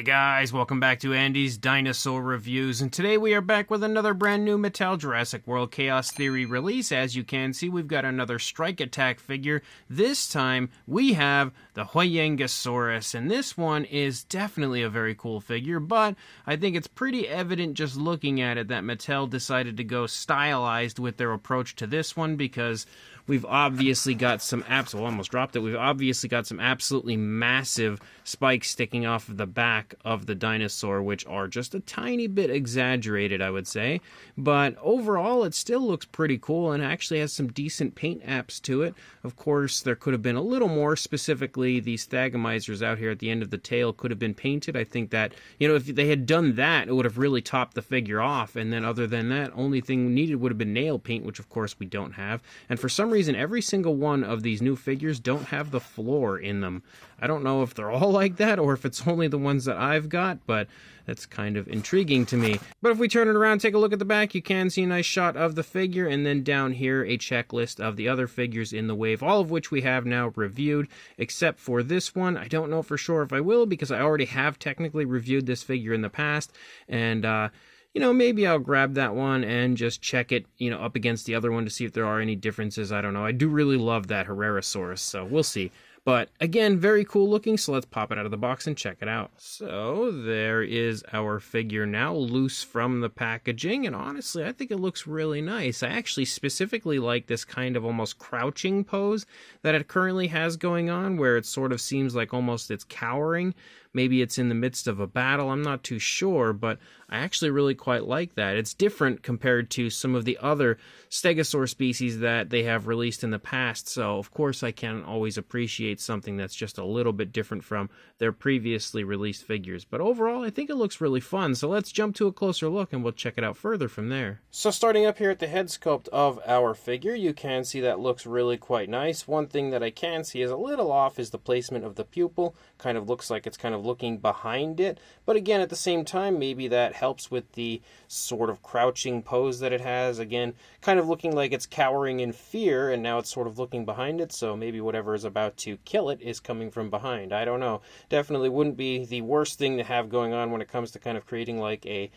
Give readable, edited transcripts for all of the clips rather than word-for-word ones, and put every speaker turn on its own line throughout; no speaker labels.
Hey guys, welcome back to Andy's Dinosaur Reviews, and today we are back with another brand new Mattel Jurassic World Chaos Theory release. As you can see, we've got another Strike Attack figure. This time, we have the Huayangosaurus, and this one is definitely a very cool figure, but I think it's pretty evident just looking at it that Mattel decided to go stylized with their approach to this one, because we've obviously got some We've obviously got some absolutely massive spikes sticking off of the back of the dinosaur, which are just a tiny bit exaggerated, I would say. But overall, it still looks pretty cool and actually has some decent paint apps to it. Of course, there could have been a little more. Specifically, these thagomizers out here at the end of the tail could have been painted. I think that, if they had done that, it would have really topped the figure off. And then other than that, only thing needed would have been nail paint, which of course we don't have. And for some reason, every single one of these new figures don't have the floor in them. I don't know if they're all like that or if it's only the ones that I've got, but that's kind of intriguing to me. But if we turn it around, take a look at the back, you can see a nice shot of the figure, and then down here, a checklist of the other figures in the wave, all of which we have now reviewed, except for this one. I don't know for sure if I will, because I already have technically reviewed this figure in the past, and maybe I'll grab that one and just check it, up against the other one to see if there are any differences. I don't know. I do really love that Huayangosaurus, so we'll see. But again, very cool looking, so let's pop it out of the box and check it out. So there is our figure now, loose from the packaging, and honestly, I think it looks really nice. I actually specifically like this kind of almost crouching pose that it currently has going on, where it sort of seems like almost it's cowering. Maybe it's in the midst of a battle, I'm not too sure, but I actually really quite like that. It's different compared to some of the other stegosaur species that they have released in the past, so of course I can always appreciate something that's just a little bit different from their previously released figures. But overall, I think it looks really fun, so let's jump to a closer look and we'll check it out further from there. So starting up here at the head sculpt of our figure, you can see that looks really quite nice. One thing that I can see is a little off is the placement of the pupil. Kind of looks like it's kind of looking behind it, but again, at the same time, maybe that helps with the sort of crouching pose that it has. Again, kind of looking like it's cowering in fear, and now it's sort of looking behind it, so maybe whatever is about to kill it is coming from behind. I don't know. Definitely wouldn't be the worst thing to have going on when it comes to kind of creating like a,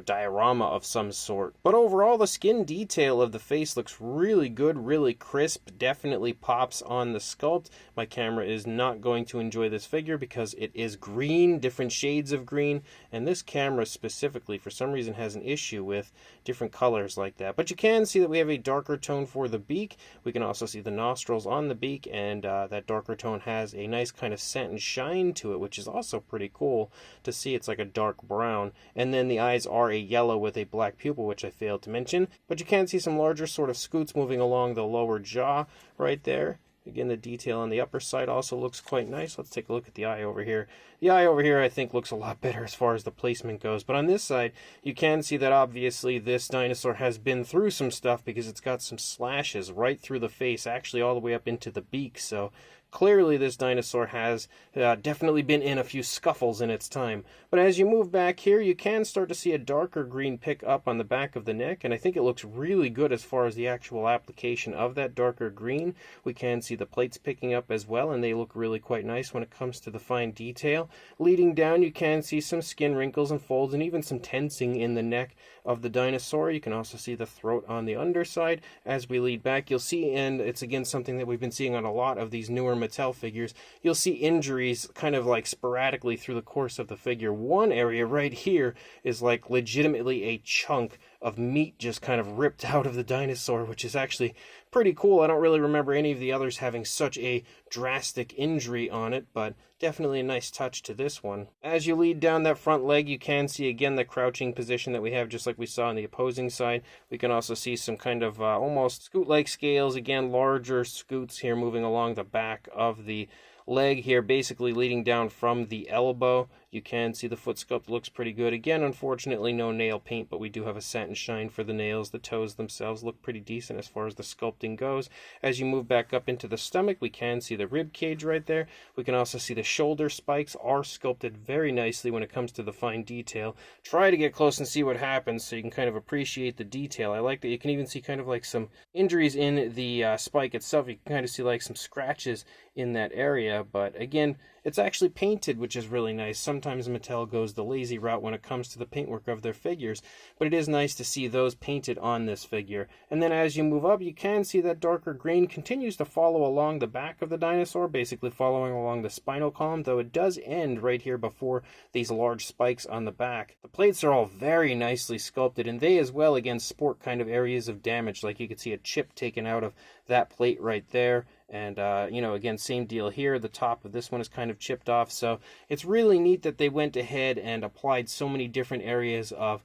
diorama of some sort. But overall, the skin detail of the face looks really good, really crisp, definitely pops on the sculpt. My camera is not going to enjoy this figure because it is green, different shades of green, and this camera specifically for some reason has an issue with different colors like that. But you can see that we have a darker tone for the beak. We can also see the nostrils on the beak, and that darker tone has a nice kind of satin shine to it, which is also pretty cool to see. It's like a dark brown, and then the eyes are a yellow with a black pupil, which I failed to mention. But you can see some larger sort of scoots moving along the lower jaw right there. Again, the detail on the upper side also looks quite nice. Let's take a look at the eye over here. The eye over here, I think, looks a lot better as far as the placement goes. But on this side, you can see that obviously this dinosaur has been through some stuff, because it's got some slashes right through the face, actually all the way up into the beak. So clearly this dinosaur has definitely been in a few scuffles in its time. But as you move back here, you can start to see a darker green pick up on the back of the neck, and I think it looks really good as far as the actual application of that darker green. We can see the plates picking up as well, and they look really quite nice when it comes to the fine detail. Leading down, you can see some skin wrinkles and folds, and even some tensing in the neck of the dinosaur. You can also see the throat on the underside. As we lead back, you'll see, and it's again something that we've been seeing on a lot of these newer Mattel figures, you'll see injuries kind of like sporadically through the course of the figure. One area right here is like legitimately a chunk of meat just kind of ripped out of the dinosaur, which is actually pretty cool. I don't really remember any of the others having such a drastic injury on it, but definitely a nice touch to this one. As you lead down that front leg, you can see again the crouching position that we have, just like we saw on the opposing side. We can also see some kind of almost scoot-like scales, again larger scoots here moving along the back of the leg here, basically leading down from the elbow. You can see the foot sculpt looks pretty good. Again, unfortunately, no nail paint, but we do have a satin shine for the nails. The toes themselves look pretty decent as far as the sculpting goes. As you move back up into the stomach, we can see the rib cage right there. We can also see the shoulder spikes are sculpted very nicely when it comes to the fine detail. Try to get close and see what happens so you can kind of appreciate the detail. I like that you can even see kind of like some injuries in the spike itself. You can kind of see like some scratches in that area, but again, it's actually painted, which is really nice. Sometimes sometimes Mattel goes the lazy route when it comes to the paintwork of their figures, but it is nice to see those painted on this figure. And then as you move up, you can see that darker green continues to follow along the back of the dinosaur, basically following along the spinal column, though it does end right here before these large spikes on the back. The plates are all very nicely sculpted, and they as well, again, sport kind of areas of damage, like you can see a chip taken out of that plate right there. And, again, same deal here. The top of this one is kind of chipped off. So it's really neat that they went ahead and applied so many different areas of,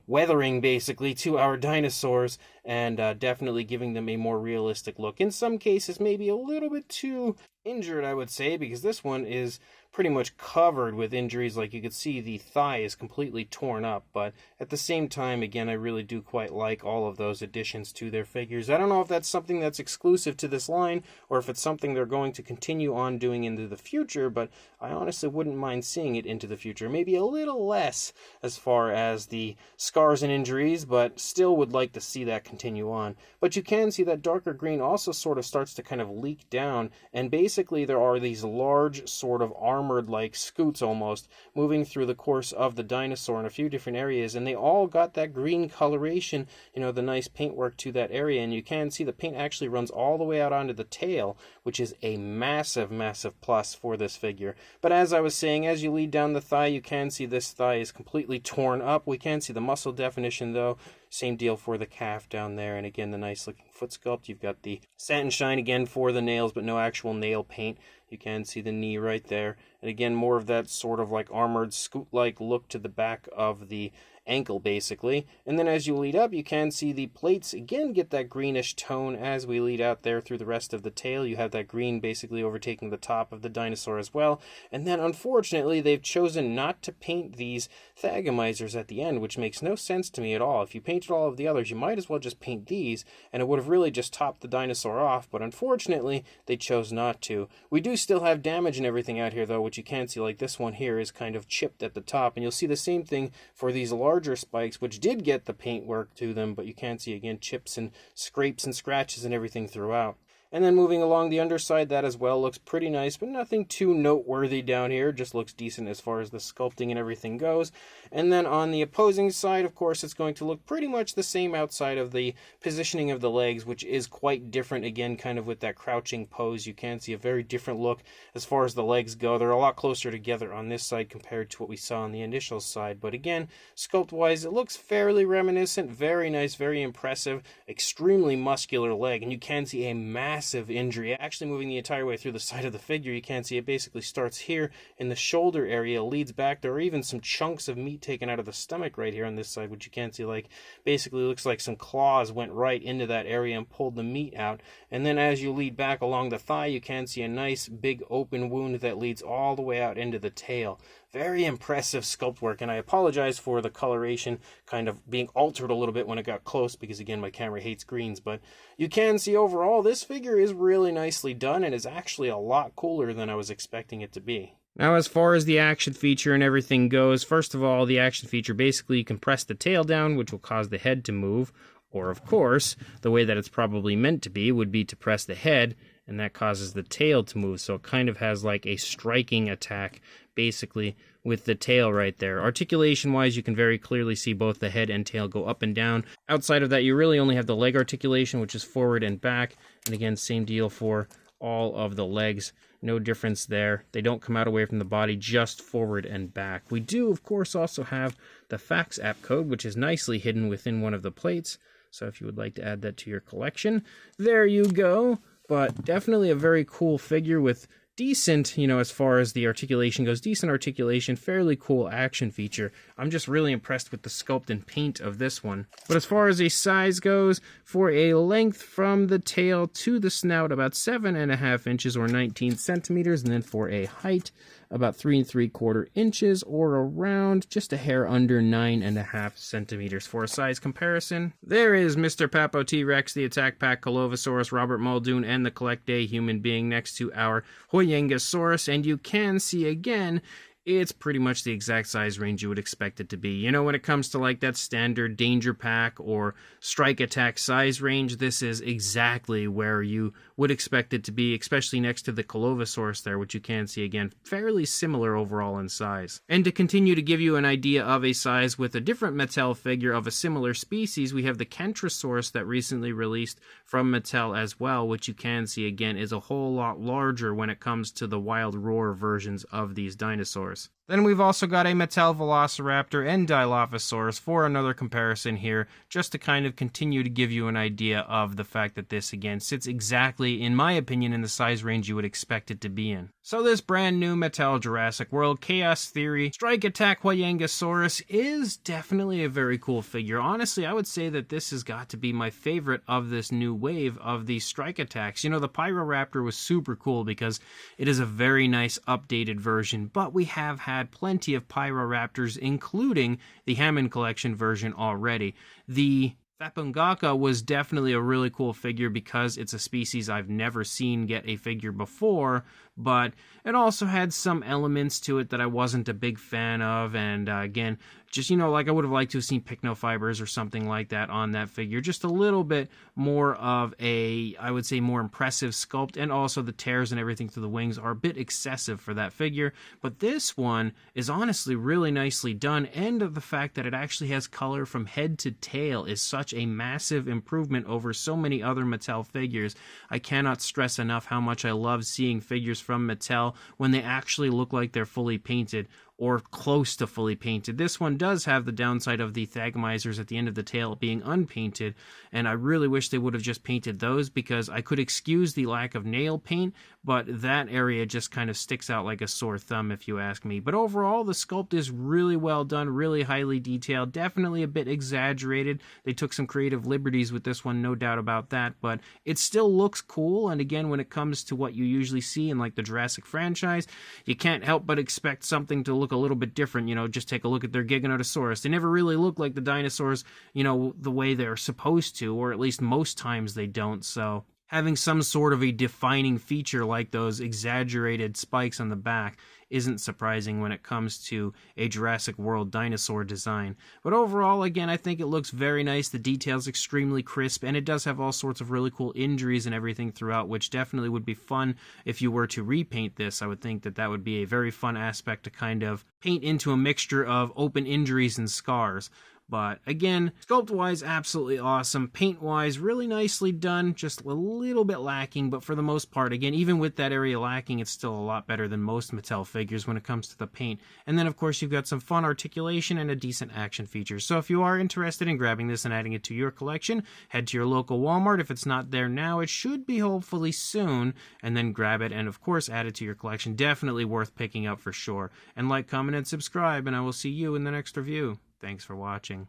weathering basically to our dinosaurs, and definitely giving them a more realistic look. In some cases, maybe a little bit too injured, I would say, because this one is pretty much covered with injuries. Like you could see, the thigh is completely torn up, but at the same time, again, I really do quite like all of those additions to their figures. I don't know if that's something that's exclusive to this line, or if it's something they're going to continue on doing into the future, but I honestly wouldn't mind seeing it into the future. Maybe a little less as far as the scars and injuries, but still would like to see that continue on. But you can see that darker green also sort of starts to kind of leak down, and basically there are these large sort of armored like scoots almost moving through the course of the dinosaur in a few different areas, and they all got that green coloration, the nice paintwork to that area. And you can see the paint actually runs all the way out onto the tail, which is a massive plus for this figure. But as I was saying, as you lead down the thigh, you can see this thigh is completely torn up. We can see the muscle definition though. Same deal for the calf down there, and again, the nice looking foot sculpt. You've got the satin shine again for the nails, but no actual nail paint. You can see the knee right there, and again, more of that sort of like armored scoot-like look to the back of the ankle basically. And then as you lead up, you can see the plates again get that greenish tone as we lead out there through the rest of the tail. You have that green basically overtaking the top of the dinosaur as well. And then unfortunately, they've chosen not to paint these thagomizers at the end, which makes no sense to me at all. If you painted all of the others, you might as well just paint these, and it would have really just topped the dinosaur off, but unfortunately, they chose not to. We do still have damage and everything out here though, which you can see, like this one here is kind of chipped at the top, and you'll see the same thing for these larger spikes, which did get the paint work to them, but you can see again chips and scrapes and scratches and everything throughout. And then moving along the underside, that as well looks pretty nice, but nothing too noteworthy down here. Just looks decent as far as the sculpting and everything goes. And then on the opposing side, of course, it's going to look pretty much the same outside of the positioning of the legs, which is quite different, again, kind of with that crouching pose. You can see a very different look as far as the legs go. They're a lot closer together on this side compared to what we saw on the initial side. But again, sculpt-wise, it looks fairly reminiscent, very nice, very impressive, extremely muscular leg, and you can see a massive injury actually moving the entire way through the side of the figure. You can see it basically starts here in the shoulder area, leads back. There are even some chunks of meat taken out of the stomach right here on this side, which you can see like basically looks like some claws went right into that area and pulled the meat out. And then as you lead back along the thigh, you can see a nice big open wound that leads all the way out into the tail. Very impressive sculpt work, and I apologize for the coloration kind of being altered a little bit when it got close, because again, my camera hates greens, but you can see overall this figure is really nicely done and is actually a lot cooler than I was expecting it to be.
Now, as far as the action feature and everything goes, first of all, the action feature, basically you can press the tail down, which will cause the head to move, or of course, the way that it's probably meant to be would be to press the head, and that causes the tail to move, so it kind of has like a striking attack, basically, with the tail right there. Articulation-wise, you can very clearly see both the head and tail go up and down. Outside of that, you really only have the leg articulation, which is forward and back, and again, same deal for all of the legs. No difference there. They don't come out away from the body, just forward and back. We do, of course, also have the fax app code, which is nicely hidden within one of the plates, so if you would like to add that to your collection, there you go. But definitely a very cool figure with decent, as far as the articulation goes, decent articulation, fairly cool action feature. I'm just really impressed with the sculpt and paint of this one. But as far as a size goes, for a length from the tail to the snout, about 7.5 inches or 19 centimeters, and then for a height, about 3 3/4 inches or around just a hair under 9.5 centimeters. For a size comparison, there is Mr. Papo T-Rex, the Attack Pack Huayangosaurus, Robert Muldoon, and the Collect Day human being next to our Huayangosaurus, and you can see again
it's pretty much the exact size range you would expect it to be. You know, when it comes to like that standard Danger Pack or Strike Attack size range, this is exactly where you would expect it to be, especially next to the Huayangosaurus there, which you can see again, fairly similar overall in size. And to continue to give you an idea of a size with a different Mattel figure of a similar species, we have the Kentrosaurus that recently released from Mattel as well, which you can see again is a whole lot larger when it comes to the Wild Roar versions of these dinosaurs. Then we've also got a Mattel Velociraptor and Dilophosaurus for another comparison here, just to kind of continue to give you an idea of the fact that this again sits exactly, in my opinion, in the size range you would expect it to be in. So this brand new Mattel Jurassic World Chaos Theory Strike Attack Huayangosaurus is definitely a very cool figure. Honestly, I would say that this has got to be my favorite of this new wave of these Strike Attacks. You know, the Pyroraptor was super cool because it is a very nice updated version, but we have had plenty of Pyroraptors, including the Hammond Collection version already. The Thapungaka was definitely a really cool figure because it's a species I've never seen get a figure before, but it also had some elements to it that I wasn't a big fan of, and again, just, you know, like I would have liked to have seen pycnofibers or something like that on that figure. Just a little bit more of a, I would say, more impressive sculpt, and also the tears and everything through the wings are a bit excessive for that figure, but this one is honestly really nicely done, and the fact that it actually has color from head to tail is such a massive improvement over so many other Mattel figures. I cannot stress enough how much I love seeing figures from Mattel when they actually look like they're fully painted or close to fully painted. This one does have the downside of the thagomizers at the end of the tail being unpainted, and I really wish they would have just painted those, because I could excuse the lack of nail paint, but that area just kind of sticks out like a sore thumb if you ask me. But overall, the sculpt is really well done, really highly detailed, definitely a bit exaggerated. They took some creative liberties with this one, no doubt about that, but it still looks cool. And again, when it comes to what you usually see in like the Jurassic franchise, you can't help but expect something to look a little bit different. You know, just take a look at their Giganotosaurus. They never really look like the dinosaurs, you know, the way they're supposed to, or at least most times they don't. So having some sort of a defining feature like those exaggerated spikes on the back isn't surprising when it comes to a Jurassic World dinosaur design. But overall, again, I think it looks very nice. The detail's extremely crisp, and it does have all sorts of really cool injuries and everything throughout, which definitely would be fun if you were to repaint this. I would think that that would be a very fun aspect to kind of paint into a mixture of open injuries and scars. But again, sculpt-wise, absolutely awesome. Paint-wise, really nicely done, just a little bit lacking, but for the most part, again, even with that area lacking, it's still a lot better than most Mattel figures when it comes to the paint. And then, of course, you've got some fun articulation and a decent action feature. So if you are interested in grabbing this and adding it to your collection, head to your local Walmart. If it's not there now, it should be hopefully soon, and then grab it and, of course, add it to your collection. Definitely worth picking up for sure. And like, comment, and subscribe, and I will see you in the next review. Thanks for watching.